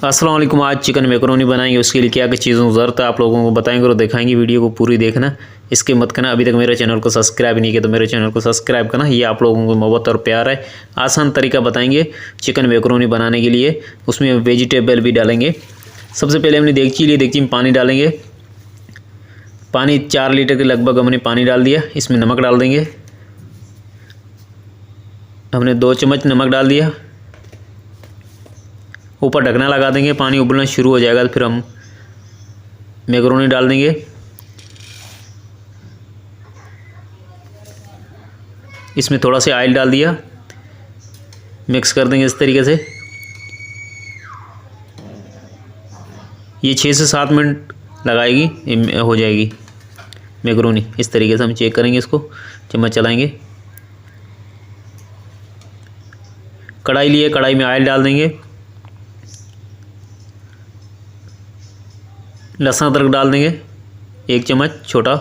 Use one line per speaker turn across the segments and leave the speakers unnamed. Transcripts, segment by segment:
अस्सलाम वालेकुम। आज चिकन मैकरोनी बनाएंगे। उसके लिए क्या क्या चीज़ों की ज़रूरत है आप लोगों को बताएंगे और दिखाएंगे। वीडियो को पूरी देखना, इसके मत करना। अभी तक मेरे चैनल को सब्सक्राइब नहीं किया तो मेरे चैनल को सब्सक्राइब करना। ये आप लोगों को मोहब्बत और प्यार है। आसान तरीका बताएंगे चिकन मैकरोनी बनाने के लिए। उसमें वेजिटेबल भी डालेंगे। सबसे पहले हमने देगची ली, देगची में पानी डालेंगे। पानी 4 लीटर के लगभग हमने पानी डाल दिया। इसमें नमक डाल देंगे। हमने 2 चम्मच नमक डाल दिया। ऊपर ढकना लगा देंगे। पानी उबलना शुरू हो जाएगा तो फिर हम मैकरोनी डाल देंगे। इसमें थोड़ा सा ऑयल डाल दिया, मिक्स कर देंगे इस तरीके से। ये 6 से 7 मिनट लगाएगी, हो जाएगी मैकरोनी। इस तरीके से हम चेक करेंगे इसको, चम्मच चलाएंगे। कढ़ाई लिए, कढ़ाई में ऑयल डाल देंगे। लहसुन अदरक डाल देंगे 1 चम्मच छोटा।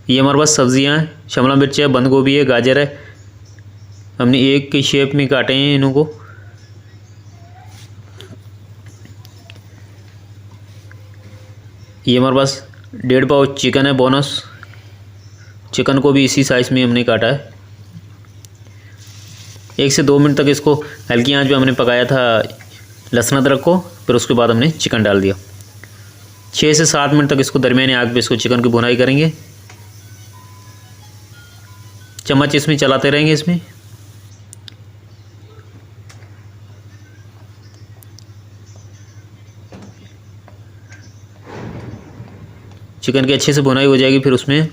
ये हमारे पास सब्जियां हैं, शिमला मिर्च है, बंद गोभी है, गाजर है। हमने एक के शेप में काटे हैं इन्हों को। ये हमारे पास 1.5 पाव चिकन है बोनस। चिकन को भी इसी साइज़ में हमने काटा है। 1 से 2 मिनट तक इसको हल्की आंच पे हमने पकाया था लहसुन अदरक को। फिर उसके बाद हमने चिकन डाल दिया। 6 से 7 मिनट तक इसको दरमियानी आग पे इसको चिकन की भुनाई करेंगे। चम्मच इसमें चलाते रहेंगे। इसमें चिकन की अच्छे से भुनाई हो जाएगी। फिर उसमें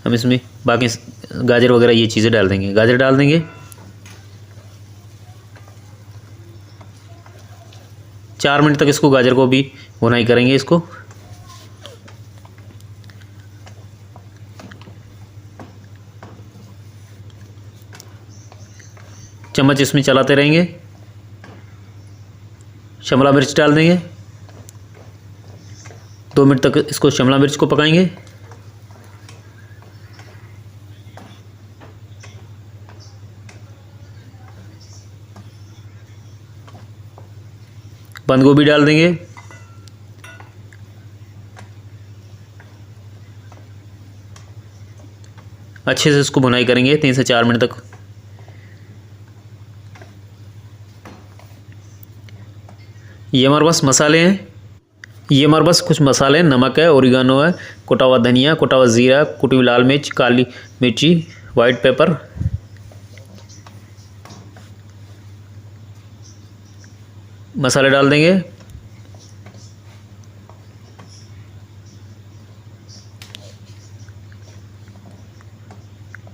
हम इसमें बाकी गाजर वगैरह ये चीज़ें डाल देंगे। गाजर डाल देंगे। 4 मिनट तक इसको गाजर को भी भुनाई करेंगे इसको। चम्मच इसमें चलाते रहेंगे। शिमला मिर्च डाल देंगे। 2 मिनट तक इसको शिमला मिर्च को पकाएंगे। बंद गोभी डाल देंगे। अच्छे से इसको भुनाई करेंगे 3 से 4 मिनट तक। ये हमारे पास मसाले हैं। ये हमारे पास कुछ मसाले हैं। नमक है, ओरिगानो है, कुटा हुआ धनिया, कुटा हुआ ज़ीरा, कुटी हुई लाल मिर्च, काली मिर्ची, वाइट पेपर। मसाले डाल देंगे।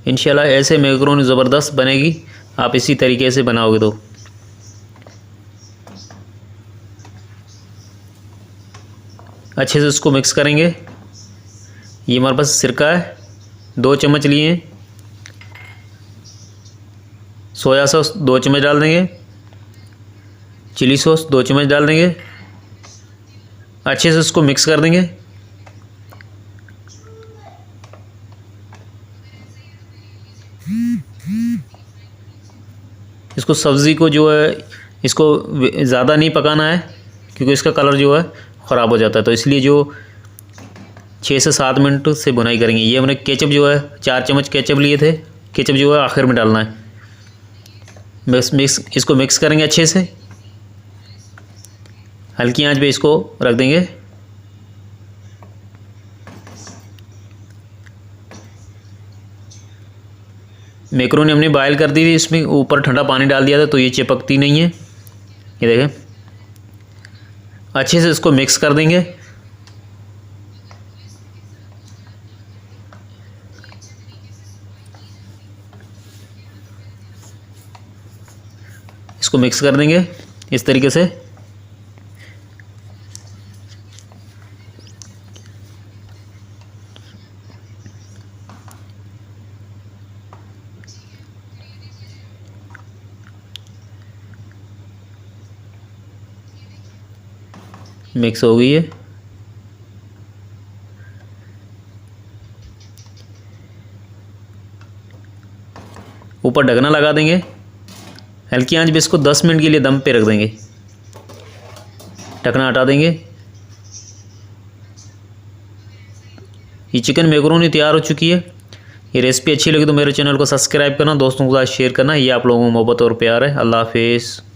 इंशाल्लाह ऐसे मैकरोनी ज़बरदस्त बनेगी। आप इसी तरीके से बनाओगे तो। अच्छे से उसको मिक्स करेंगे। ये हमारे पास सिरका है, 2 चम्मच लिए हैं। सोया सॉस 2 चम्मच डाल देंगे। चिली सॉस 2 चम्मच डाल देंगे। अच्छे से उसको मिक्स कर देंगे। इसको सब्ज़ी को जो है इसको ज़्यादा नहीं पकाना है, क्योंकि इसका कलर जो है ख़राब हो जाता है। तो इसलिए जो 6 से 7 मिनट से भुनाई करेंगे। ये हमने केचप जो है 4 चम्मच केचप लिए थे। केचप जो है आखिर में डालना है। इसको मिक्स करेंगे अच्छे से। हल्की आंच पे इसको रख देंगे। मैकरोनी हमने बॉयल कर दी थी, इसमें ऊपर ठंडा पानी डाल दिया था तो ये चिपकती नहीं है। ये देखें। अच्छे से इसको मिक्स कर देंगे। इसको मिक्स कर देंगे इस तरीके से। मिक्स हो गई है। ऊपर ढकना लगा देंगे। हल्की आंच पे इसको 10 मिनट के लिए दम पे रख देंगे। ढकना हटा देंगे। ये चिकन मैकरोनी तैयार हो चुकी है। ये रेसिपी अच्छी लगी तो मेरे चैनल को सब्सक्राइब करना, दोस्तों के साथ शेयर करना। ये आप लोगों को मोहब्बत और प्यार है। अल्लाह हाफिज़।